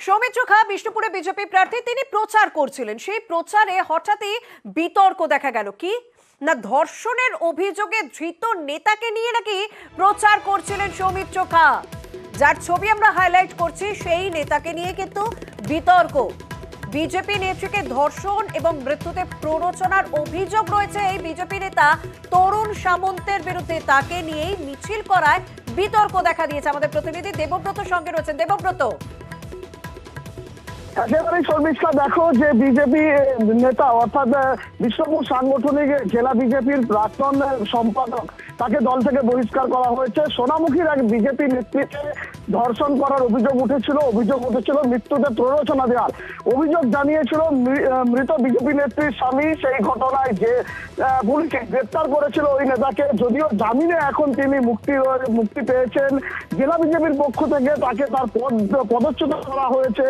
সৌমিত্র খা বিষ্ণুপুরে বিজেপি প্রার্থী, তিনি প্রচার করছিলেন। সেই প্রচারে হঠাৎই বিতর্ক দেখা গেল। কি না, ধর্ষণের অভিযোগে ধৃত নেতাকে নিয়ে নাকি প্রচার করছিলেন সৌমিত্র খা। যার ছবি আমরা হাইলাইট করছি, সেই নেতাকে নিয়ে কিন্তু বিতর্ক। বিজেপি নেত্রীকে ধর্ষণ এবং মৃত্যুতে প্ররোচনার অভিযোগ রয়েছে এই বিজেপি নেতা তরুণ সামন্তের বিরুদ্ধে। তাকে নিয়েই মিছিল করায় বিতর্ক দেখা দিয়েছে। আমাদের প্রতিনিধি দেবব্রত সঙ্গে রয়েছেন। দেবব্রত, একেবারেই শর্মিষ্ঠা, দেখো যে বিজেপি নেতা অর্থাৎ বিষ্ণুপুর সাংগঠনিক জেলা বিজেপির প্রাক্তন সম্পাদক, তাকে দল থেকে বহিষ্কার করা হয়েছে। সোনামুখীর এক বিজেপি নেত্রীকে ধর্ষণ করার অভিযোগ উঠেছিল মৃত্যুতে প্ররোচনা দেওয়ার অভিযোগ জানিয়েছিল মৃত বিজেপি নেত্রীর স্বামী। সেই ঘটনায় যে পুলিশে গ্রেপ্তার করেছিল ওই নেতাকে, যদিও জামিনে এখন তিনি মুক্তি পেয়েছেন। জেলা বিজেপির পক্ষ থেকে তাকে তার পদচ্যুত করা হয়েছে।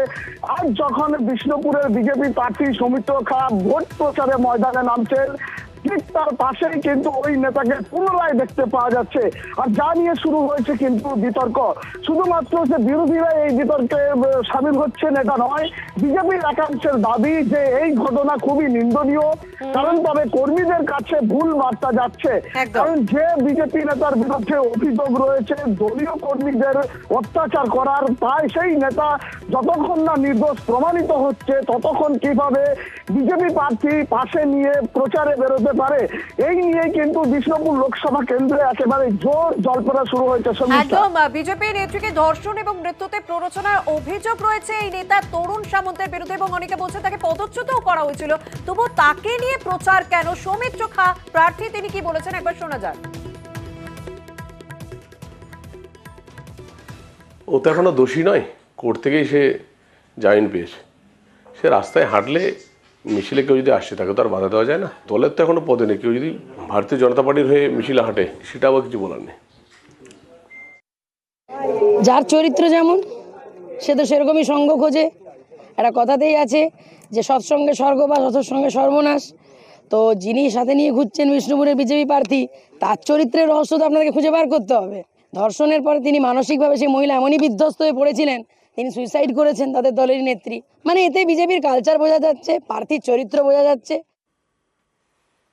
আজ যখন বিষ্ণুপুরের বিজেপি প্রার্থী সৌমিত্র খা ভোট প্রচারে ময়দানে নামছেন, ঠিক তার পাশেই কিন্তু ওই নেতাকে পুনরায় দেখতে পাওয়া যাচ্ছে। আর যা নিয়ে শুরু হয়েছে কিন্তু বিতর্ক। শুধুমাত্র যে বিরোধীরা এই বিতর্কে সামিল হচ্ছেন এটা নয়, বিজেপির একাংশের দাবি যে এই ঘটনা খুবই নিন্দনীয়। কারণ তবে কর্মীদের কাছে ভুল বার্তা যাচ্ছে। কারণ যে বিজেপি নেতার বিরুদ্ধে অভিযোগ রয়েছে দলীয় কর্মীদের অত্যাচার করার, তাই সেই নেতা যতক্ষণ না নির্দোষ প্রমাণিত হচ্ছে ততক্ষণ কিভাবে বিজেপি প্রার্থী পাশে নিয়ে প্রচারে বেরোতে পারে, এই নিয়ে কিন্তু বিষ্ণুপুর লোকসভা কেন্দ্রে একেবারে জোর জল্পনা শুরু হয়েছে। একদম, বিজেপি নেত্রীকে ধর্ষণ এবং মৃত্যুতে প্ররোচনার অভিযোগ রয়েছে এই নেতা তরুণ সামন্তের বিরুদ্ধে, এবং অনেকে বলছে তাকে পদচ্যুতও করা হয়েছিল। তবু তাকে নিয়ে প্রচার কেন? সৌমিত্র খা প্রার্থী, তিনি কি বলেছেন একবার শোনা যাক। ও তো এখনো দোষী নয়, কোর্ট থেকেই সে জামিন পেয়েছে। সে রাস্তায় হাঁটলে, মিছিলে কেউ যদি আসছে তাকে তো আর বাধা দেওয়া যায় না। দলের তো এখনো পদে নেই। কেউ যদি ভারতীয় জনতা পার্টির হয়ে মিছিলে হাঁটে, সেটা আবার কিছু বলার নেই। যার চরিত্র যেমন, সে তো সেরকমই সঙ্গ খোঁজে। একটা কথাতেই আছে যে সৎসঙ্গে স্বর্গবাস, অসৎসঙ্গে সর্বনাশ। তো যিনি সাথে নিয়ে ঘুরছেন বিষ্ণুপুরের বিজেপি প্রার্থী, তার চরিত্রের রহস্য তো আপনাদেরকে খুঁজে বার করতে হবে। ধর্ষণের পরে তিনি মানসিকভাবে সেই মহিলা এমনই বিধ্বস্ত হয়ে পড়েছিলেন, তিনি সুইসাইড করেছেন তাদের দলের নেত্রী। মানে এতে বিজেপির কালচার বোঝা যাচ্ছে, প্রার্থীর চরিত্র বোঝা যাচ্ছে।